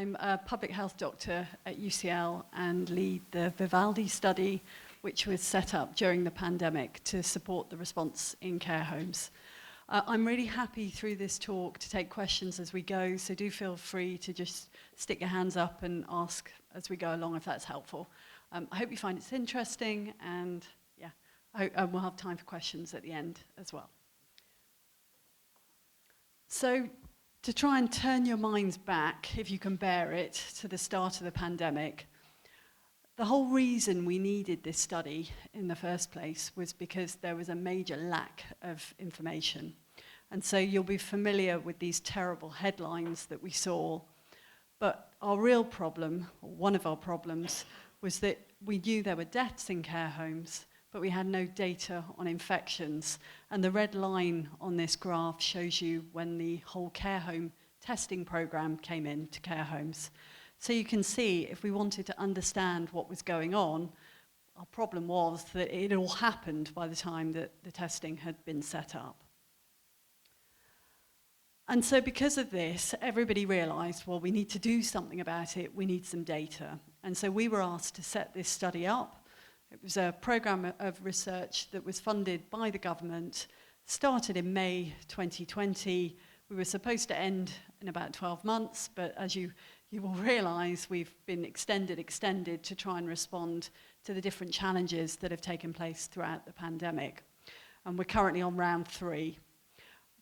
I'm a public health doctor at UCL and lead the Vivaldi Study, which was set up during the pandemic to support the response in care homes. I'm really happy through this talk to take questions as we go, so do feel free to just stick your hands up and ask as we go along if that's helpful. I hope you find it interesting, and yeah, we'll have time for questions at the end as well. So, to try and turn your minds back, if you can bear it, to the start of the pandemic, the whole reason we needed this study in the first place was because there was a major lack of information. And so you'll be familiar with these terrible headlines that we saw. But our real problem, or one of our problems, was that we knew there were deaths in care homes, but we had no data on infections. And the red line on this graph shows you when the whole care home testing program came into care homes. So you can see, if we wanted to understand what was going on, our problem was that it all happened by the time that the testing had been set up. And so because of this, everybody realized, well, we need to do something about it, we need some data. And so we were asked to set this study up. It was a program of research that was funded by the government, started in May 2020. We were supposed to end in about 12 months, but as you will realize, we've been extended to try and respond to the different challenges that have taken place throughout the pandemic. And we're currently on round 3.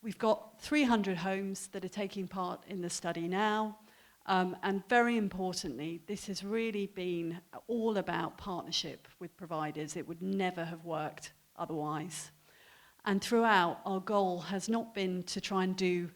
We've got 300 homes that are taking part in the study now. And very importantly, this has really been all about partnership with providers. It would never have worked otherwise. And throughout, our goal has not been to try and do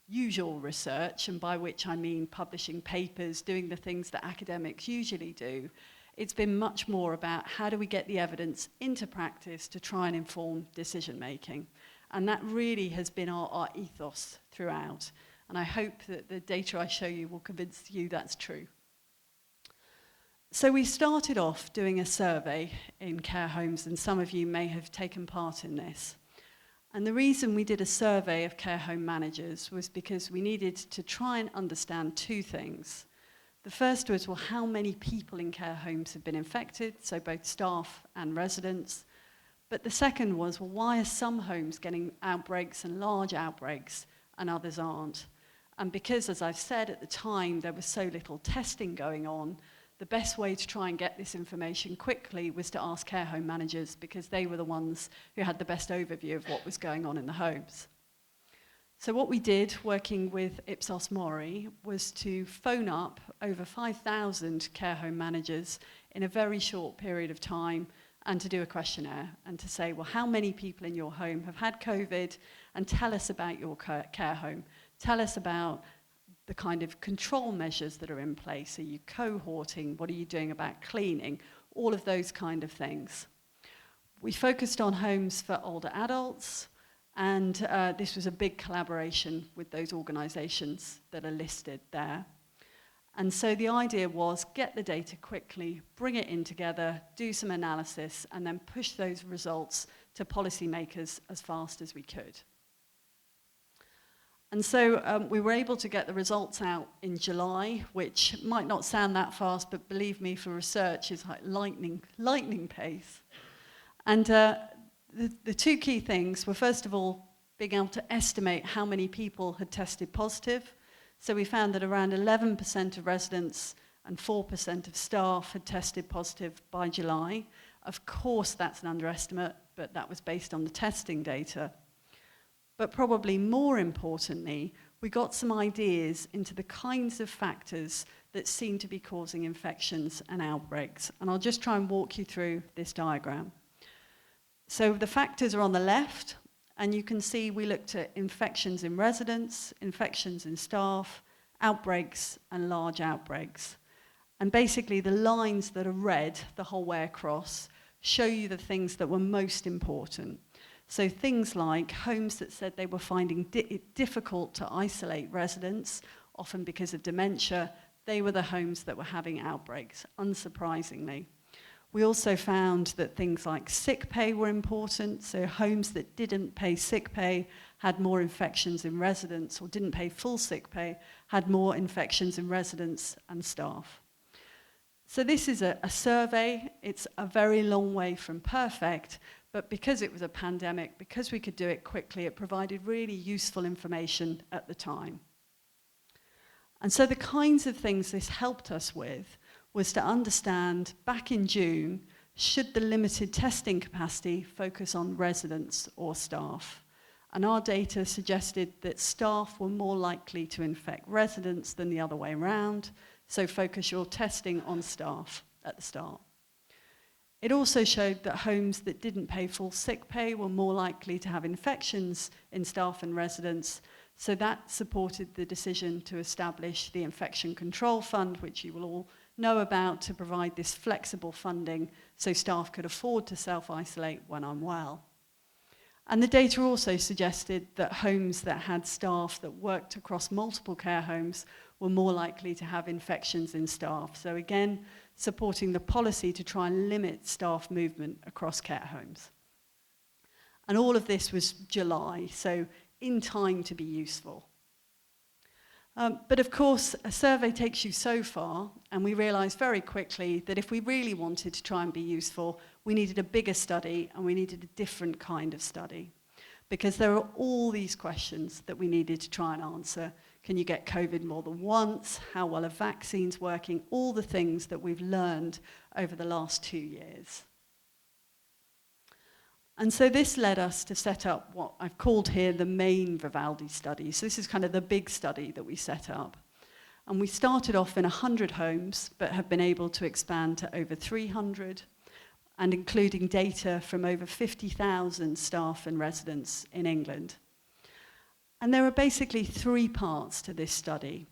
usual research, and by which I mean publishing papers, doing the things that academics usually do. It's been much more about how do we get the evidence into practice to try and inform decision making. And that really has been our ethos throughout. And I hope that the data I show you will convince you that's true. So we started off doing a survey in care homes, and some of you may have taken part in this. And the reason we did a survey of care home managers was because we needed to try and understand 2 things. The first was, well, how many people in care homes have been infected, so both staff and residents. But the second was, well, why are some homes getting outbreaks and large outbreaks and others aren't? And because, as I've said at the time, there was so little testing going on, the best way to try and get this information quickly was to ask care home managers, because they were the ones who had the best overview of what was going on in the homes. So what we did, working with Ipsos Mori, was to phone up over 5,000 care home managers in a very short period of time, and to do a questionnaire, and to say, well, how many people in your home have had COVID, and tell us about your care home. Tell us about the kind of control measures that are in place. Are you cohorting? What are you doing about cleaning? All of those kind of things. We focused on homes for older adults, and this was a big collaboration with those organizations that are listed there. And so the idea was get the data quickly, bring it in together, do some analysis, and then push those results to policymakers as fast as we could. And so we were able to get the results out in July, which might not sound that fast, but believe me, for research, is like lightning pace. And the 2 key things were, first of all, being able to estimate how many people had tested positive. So we found that around 11% of residents and 4% of staff had tested positive by July. Of course, that's an underestimate, but that was based on the testing data. But probably more importantly, we got some ideas into the kinds of factors that seem to be causing infections and outbreaks. And I'll just try and walk you through this diagram. So the factors are on the left, and you can see we looked at infections in residents, infections in staff, outbreaks, and large outbreaks. And basically the lines that are red the whole way across show you the things that were most important. So things like homes that said they were finding it difficult to isolate residents, often because of dementia, they were the homes that were having outbreaks, unsurprisingly. We also found that things like sick pay were important, so homes that didn't pay sick pay had more infections in residents, or didn't pay full sick pay, had more infections in residents and staff. So this is a survey. It's a very long way from perfect, but because it was a pandemic, because we could do it quickly, it provided really useful information at the time. And so the kinds of things this helped us with was to understand, back in June, should the limited testing capacity focus on residents or staff? And our data suggested that staff were more likely to infect residents than the other way around, so focus your testing on staff at the start. It also showed that homes that didn't pay full sick pay were more likely to have infections in staff and residents, so that supported the decision to establish the Infection Control Fund, which you will all know about, to provide this flexible funding so staff could afford to self-isolate when unwell. And the data also suggested that homes that had staff that worked across multiple care homes were more likely to have infections in staff. So again, supporting the policy to try and limit staff movement across care homes. And all of this was July, so in time to be useful. But of course, a survey takes you so far, and we realized very quickly that if we really wanted to try and be useful, we needed a bigger study and we needed a different kind of study. Because there are all these questions that we needed to try and answer. Can you get COVID more than once? How well are vaccines working? All the things that we've learned over the last 2 years. And so this led us to set up what I've called here the main Vivaldi Study. So this is kind of the big study that we set up. And we started off in 100 homes, but have been able to expand to over 300, and including data from over 50,000 staff and residents in England. And there are basically 3 parts to this study.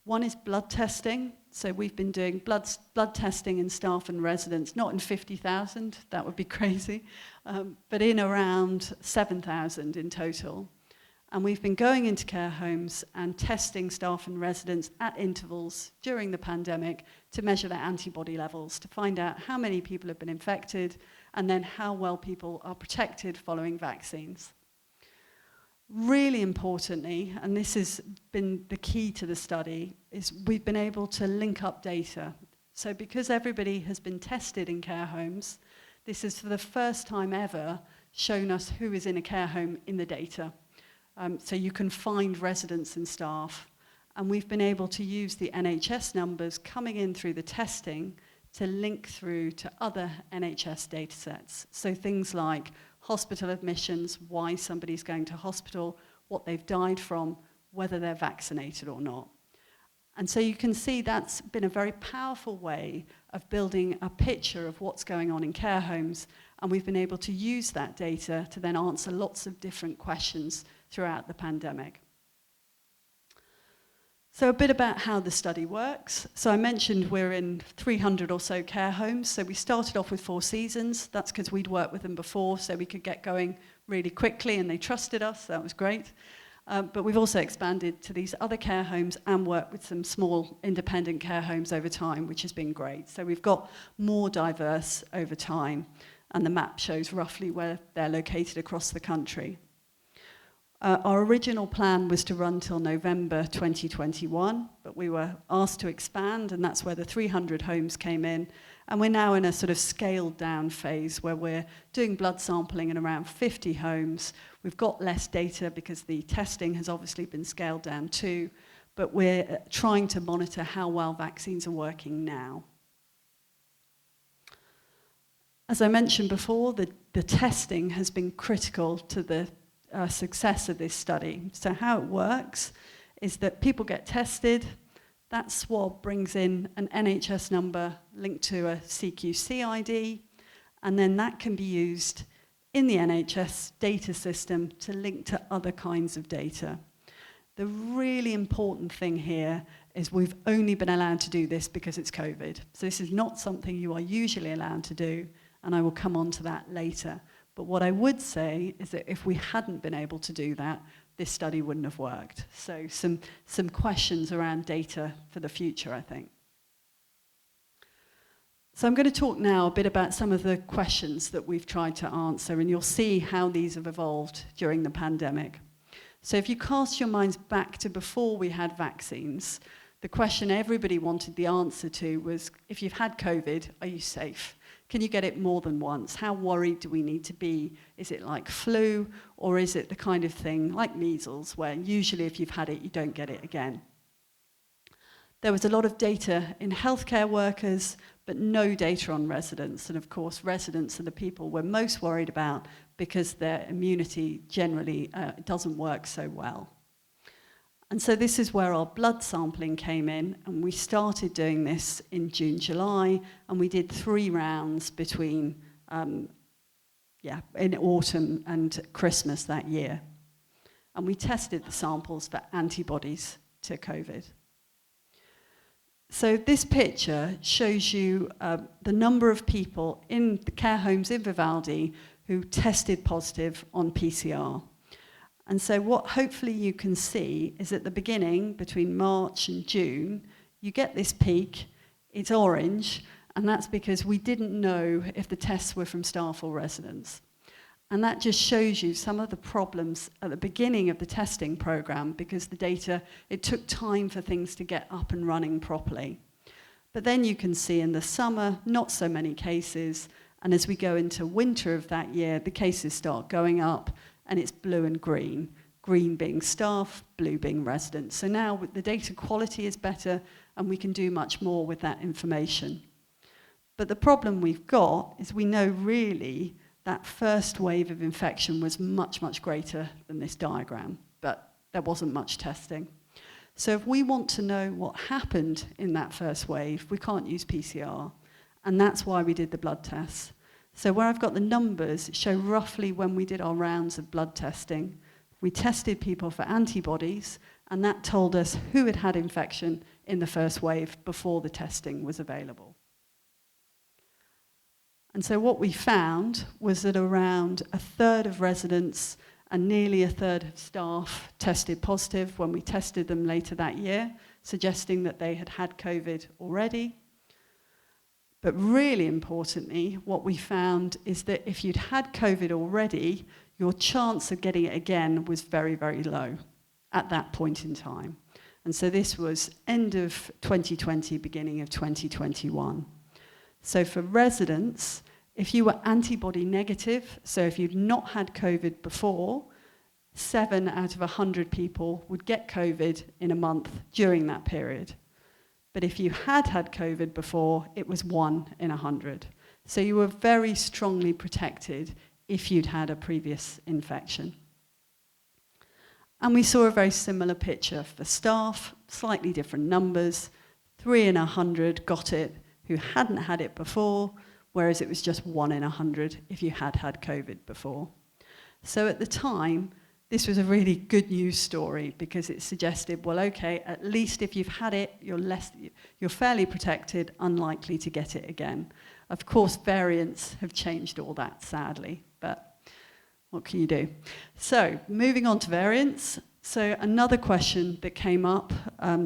One is blood testing. So we've been doing blood testing in staff and residents, not in 50,000, that would be crazy, but in around 7,000 in total. And we've been going into care homes and testing staff and residents at intervals during the pandemic to measure their antibody levels, to find out how many people have been infected and then how well people are protected following vaccines. Really importantly, and this has been the key to the study, is we've been able to link up data. So because everybody has been tested in care homes, this is for the first time ever shown us who is in a care home in the data. So you can find residents and staff. And we've been able to use the NHS numbers coming in through the testing to link through to other NHS data sets. So things like hospital admissions, why somebody's going to hospital, what they've died from, whether they're vaccinated or not. And so you can see that's been a very powerful way of building a picture of what's going on in care homes, and we've been able to use that data to then answer lots of different questions throughout the pandemic. So a bit about how the study works. So I mentioned we're in 300 or so care homes. So we started off with 4 seasons. That's because we'd worked with them before, so we could get going really quickly, and they trusted us. That was great. But we've also expanded to these other care homes and worked with some small independent care homes over time, which has been great. So we've got more diverse over time, and the map shows roughly where they're located across the country. Our original plan was to run till November 2021, but we were asked to expand, and that's where the 300 homes came in. And we're now in a sort of scaled down phase where we're doing blood sampling in around 50 homes. We've got less data because the testing has obviously been scaled down too, but we're trying to monitor how well vaccines are working now. As I mentioned before, the testing has been critical to the success of this study. So how it works is that people get tested, that swab brings in an NHS number linked to a CQC ID, and then that can be used in the NHS data system to link to other kinds of data. The really important thing here is we've only been allowed to do this because it's COVID. So this is not something you are usually allowed to do, and I will come on to that later. But what I would say is that if we hadn't been able to do that, this study wouldn't have worked. So some questions around data for the future, I think. So I'm going to talk now a bit about some of the questions that we've tried to answer, and you'll see how these have evolved during the pandemic. So if you cast your minds back to before we had vaccines, the question everybody wanted the answer to was, if you've had COVID, are you safe? Can you get it more than once? How worried do we need to be? Is it like flu, or is it the kind of thing like measles, where usually if you've had it, you don't get it again? There was a lot of data in healthcare workers, but no data on residents. And of course, residents are the people we're most worried about because their immunity generally doesn't work so well. And so this is where our blood sampling came in, and we started doing this in June, July, and we did 3 rounds between, in autumn and Christmas that year. And we tested the samples for antibodies to COVID. So this picture shows you the number of people in the care homes in Vivaldi who tested positive on PCR. And so what hopefully you can see is at the beginning, between March and June, you get this peak, it's orange, and that's because we didn't know if the tests were from staff or residents. And that just shows you some of the problems at the beginning of the testing program, because the data, it took time for things to get up and running properly. But then you can see in the summer, not so many cases, and as we go into winter of that year, the cases start going up, and it's blue and green. Green being staff, blue being residents. So now the data quality is better, and we can do much more with that information. But the problem we've got is we know really that first wave of infection was much, much greater than this diagram, but there wasn't much testing. So if we want to know what happened in that first wave, we can't use PCR, and that's why we did the blood tests. So where I've got the numbers show roughly when we did our rounds of blood testing. We tested people for antibodies, and that told us who had had infection in the first wave before the testing was available. And so what we found was that around 1/3 of residents and nearly 1/3 of staff tested positive when we tested them later that year, suggesting that they had had COVID already. But really importantly, what we found is that if you'd had COVID already, your chance of getting it again was very, very low at that point in time. And so this was end of 2020, beginning of 2021. So for residents, if you were antibody negative, so if you'd not had COVID before, 7 out of 100 people would get COVID in a month during that period. But if you had had COVID before, it was 1 in 100. So you were very strongly protected if you'd had a previous infection. And we saw a very similar picture for staff, slightly different numbers. 3 in 100 got it who hadn't had it before, whereas it was just 1 in 100 if you had had COVID before. So at the time, this was a really good news story because it suggested, well, okay, at least if you've had it, you're fairly protected, unlikely to get it again. Of course, variants have changed all that, sadly, but what can you do? So moving on to variants. So another question that came up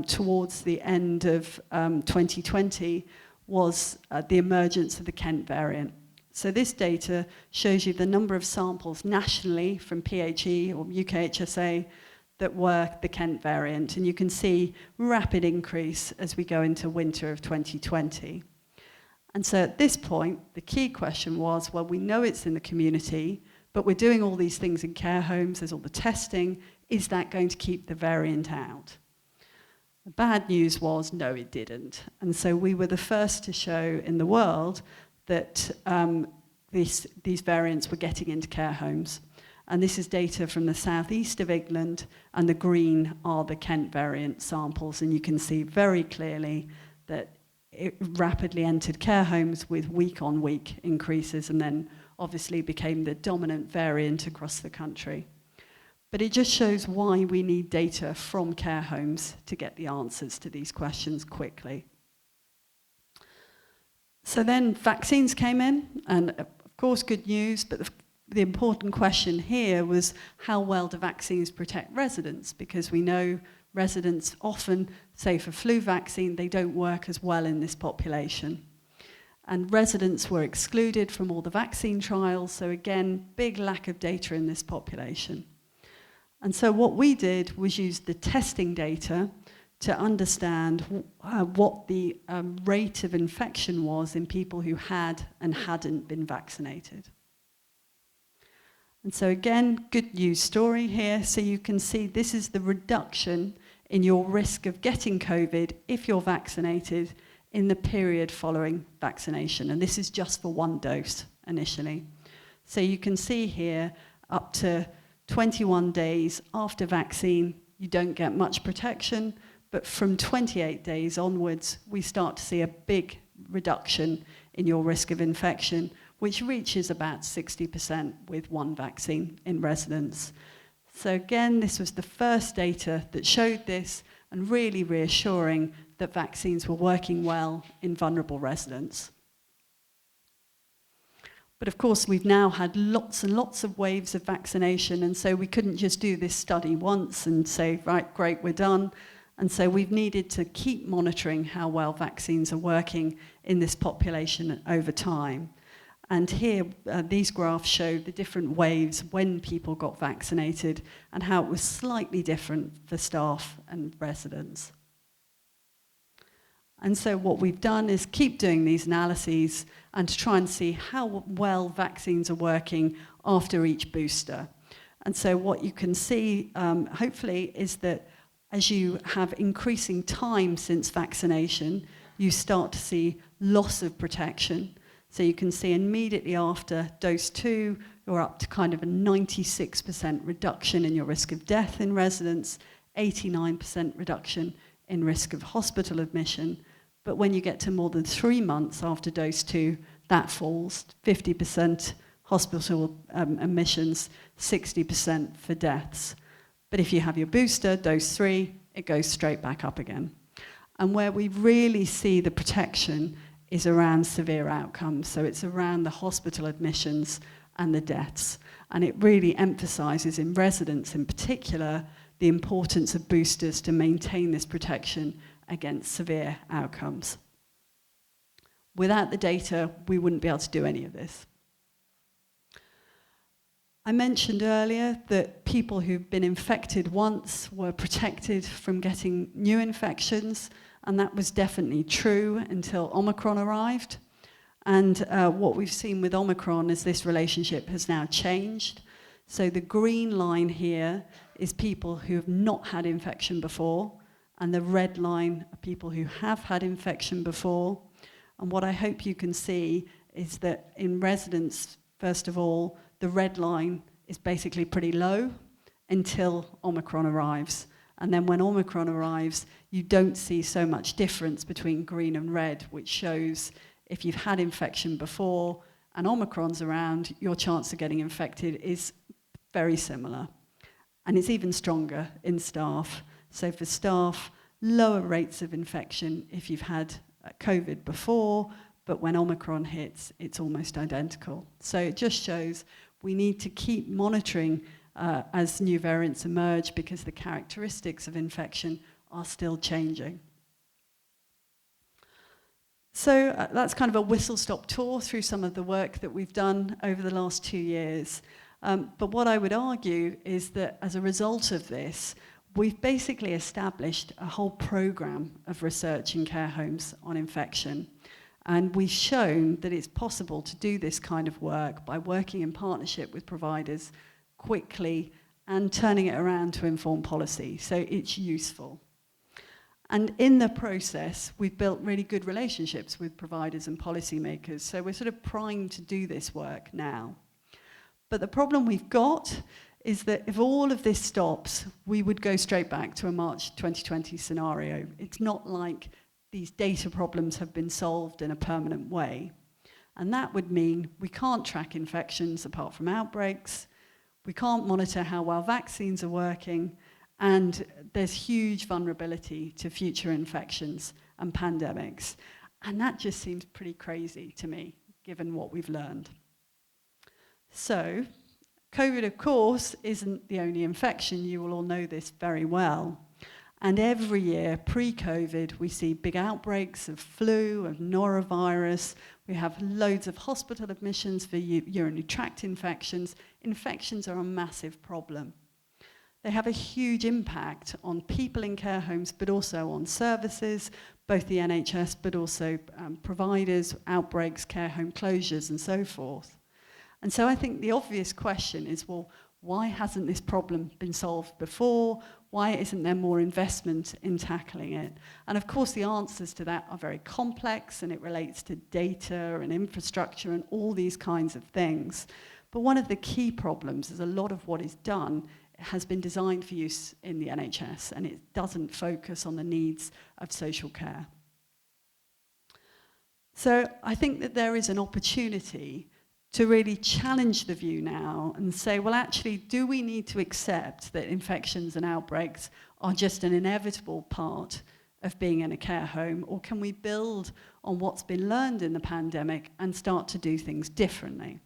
towards the end of 2020 was the emergence of the Kent variant. So this data shows you the number of samples nationally from PHE or UKHSA that were the Kent variant, and you can see rapid increase as we go into winter of 2020. And so at this point, the key question was, well, we know it's in the community, but we're doing all these things in care homes, there's all the testing, is that going to keep the variant out? The bad news was, no, it didn't. And so we were the first to show in the world that these variants were getting into care homes. And this is data from the southeast of England, and the green are the Kent variant samples, and you can see very clearly that it rapidly entered care homes with week-on-week increases, and then obviously became the dominant variant across the country. But it just shows why we need data from care homes to get the answers to these questions quickly. So then vaccines came in, and of course good news, but the important question here was how well do vaccines protect residents? Because we know residents often, say for flu vaccine, they don't work as well in this population. And residents were excluded from all the vaccine trials, so again, big lack of data in this population. And so what we did was use the testing data to understand what the rate of infection was in people who had and hadn't been vaccinated. And so again, good news story here. So you can see this is the reduction in your risk of getting COVID if you're vaccinated in the period following vaccination. And this is just for one dose initially. So you can see here up to 21 days after vaccine, you don't get much protection, but from 28 days onwards, we start to see a big reduction in your risk of infection, which reaches about 60% with one vaccine in residents. So again, this was the first data that showed this, and really reassuring that vaccines were working well in vulnerable residents. But of course, we've now had lots and lots of waves of vaccination, and so we couldn't just do this study once and say, right, great, we're done. And so we've needed to keep monitoring how well vaccines are working in this population over time. And here, these graphs show the different waves when people got vaccinated and how it was slightly different for staff and residents. And so what we've done is keep doing these analyses and to try and see how well vaccines are working after each booster. And so what you can see, hopefully, is that as you have increasing time since vaccination, you start to see loss of protection. So you can see immediately after dose 2, you're up to kind of a 96% reduction in your risk of death in residents, 89% reduction in risk of hospital admission. But when you get to more than 3 months after dose 2, that falls 50% hospital admissions, 60% for deaths. But if you have your booster, dose 3, it goes straight back up again. And where we really see the protection is around severe outcomes. So it's around the hospital admissions and the deaths. And it really emphasizes in residents in particular the importance of boosters to maintain this protection against severe outcomes. Without the data, we wouldn't be able to do any of this. I mentioned earlier that people who've been infected once were protected from getting new infections, and that was definitely true until Omicron arrived. And what we've seen with Omicron is this relationship has now changed. So the green line here is people who have not had infection before, and the red line are people who have had infection before. And what I hope you can see is that in residents, first of all, the red line is basically pretty low until Omicron arrives. And then when Omicron arrives, you don't see so much difference between green and red, which shows if you've had infection before and Omicron's around, your chance of getting infected is very similar. And it's even stronger in staff. So for staff, lower rates of infection if you've had COVID before, but when Omicron hits, it's almost identical. So it just shows we need to keep monitoring as new variants emerge because the characteristics of infection are still changing. So that's kind of a whistle-stop tour through some of the work that we've done over the last 2 years. But what I would argue is that as a result of this, we've basically established a whole program of research in care homes on infection. And we've shown that it's possible to do this kind of work by working in partnership with providers quickly and turning it around to inform policy. So it's useful. And in the process, we've built really good relationships with providers and policymakers. So we're sort of primed to do this work now. But the problem we've got is that if all of this stops, we would go straight back to a March 2020 scenario. It's not like these data problems have been solved in a permanent way. And that would mean we can't track infections apart from outbreaks, we can't monitor how well vaccines are working, and there's huge vulnerability to future infections and pandemics. And that just seems pretty crazy to me, given what we've learned. So, COVID, of course, isn't the only infection. You will all know this very well. And every year, pre-COVID, we see big outbreaks of flu, of norovirus. We have loads of hospital admissions for urinary tract infections. Infections are a massive problem. they have a huge impact on people in care homes, but also on services, both the NHS, but also providers, outbreaks, care home closures, and so forth. And so I think the obvious question is, well, why hasn't this problem been solved before? Why isn't there more investment in tackling it? And of course, the answers to that are very complex, and it relates to data and infrastructure and all these kinds of things. But one of the key problems is a lot of what is done has been designed for use in the NHS, and it doesn't focus on the needs of social care. So I think that there is an opportunity to really challenge the view now and say, well, actually, do we need to accept that infections and outbreaks are just an inevitable part of being in a care home, or can we build on what's been learned in the pandemic and start to do things differently?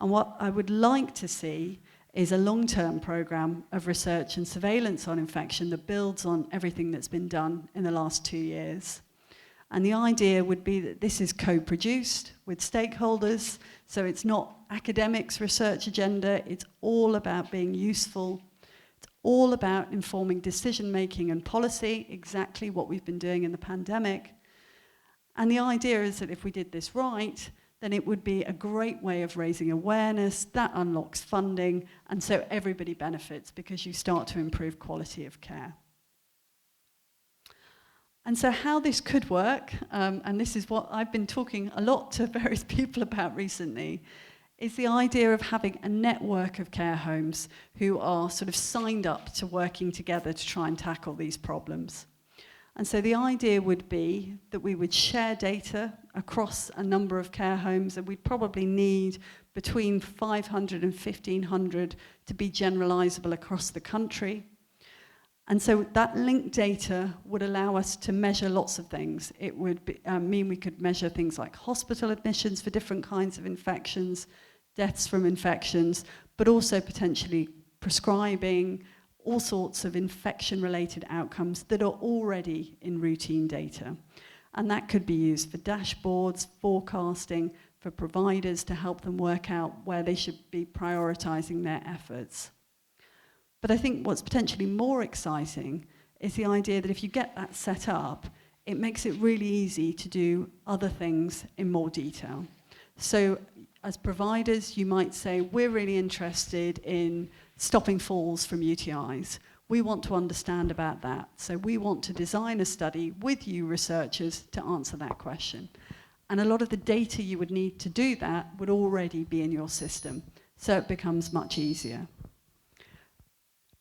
And what I would like to see is a long-term program of research and surveillance on infection that builds on everything that's been done in the last 2 years. And the idea would be that this is co-produced with stakeholders, so it's not academics' research agenda, it's all about being useful, it's all about informing decision-making and policy, exactly what we've been doing in the pandemic. And the idea is that if we did this right, then it would be a great way of raising awareness, that unlocks funding, and so everybody benefits because you start to improve quality of care. And so how this could work, and this is what I've been talking a lot to various people about recently, is the idea of having a network of care homes who are sort of signed up to working together to try and tackle these problems. And so the idea would be that we would share data across a number of care homes, and we'd probably need between 500 and 1,500 to be generalizable across the country. And so that linked data would allow us to measure lots of things. It would mean we could measure things like hospital admissions for different kinds of infections, deaths from infections, but also potentially prescribing, all sorts of infection-related outcomes that are already in routine data. And that could be used for dashboards, forecasting, for providers to help them work out where they should be prioritizing their efforts. But I think what's potentially more exciting is the idea that if you get that set up, it makes it really easy to do other things in more detail. So as providers, you might say, we're really interested in stopping falls from UTIs. We want to understand about that. So we want to design a study with you researchers to answer that question. And a lot of the data you would need to do that would already be in your system. So it becomes much easier.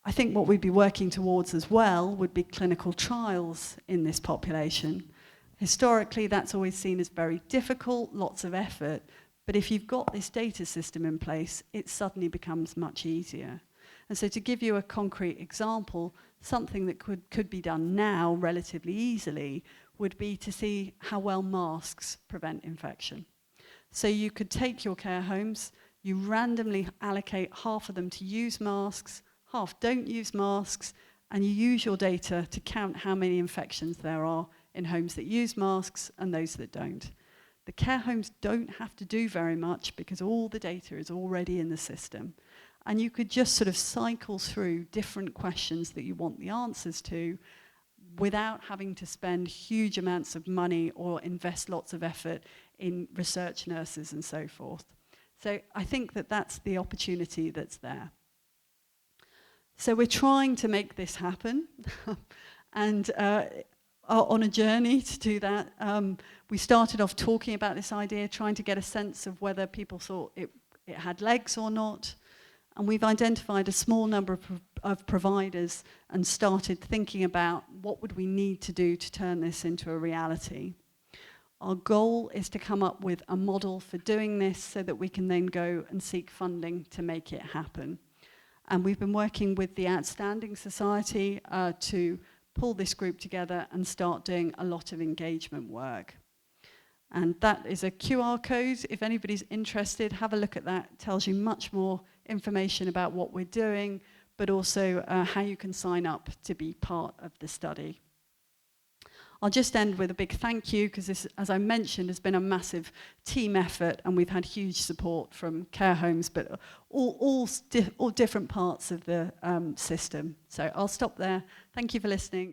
I think what we'd be working towards as well would be clinical trials in this population. Historically, that's always seen as very difficult, lots of effort, but if you've got this data system in place, it suddenly becomes much easier. And so to give you a concrete example, something that could be done now relatively easily would be to see how well masks prevent infection. So you could take your care homes, you randomly allocate half of them to use masks, half don't use masks, and you use your data to count how many infections there are in homes that use masks and those that don't. The care homes don't have to do very much because all the data is already in the system. And you could just sort of cycle through different questions that you want the answers to without having to spend huge amounts of money or invest lots of effort in research nurses and so forth. So I think that that's the opportunity that's there. So we're trying to make this happen and are on a journey to do that. We started off talking about this idea, trying to get a sense of whether people thought it had legs or not. And we've identified a small number of providers and started thinking about what would we need to do to turn this into a reality. Our goal is to come up with a model for doing this so that we can then go and seek funding to make it happen. And we've been working with the Outstanding Society to pull this group together and start doing a lot of engagement work. And that is a QR code. If anybody's interested, have a look at that. It tells you much more information about what we're doing, but also how you can sign up to be part of the study. I'll just end with a big thank you, because this, as I mentioned, has been a massive team effort, and we've had huge support from care homes, but all different parts of the system. So I'll stop there. Thank you for listening.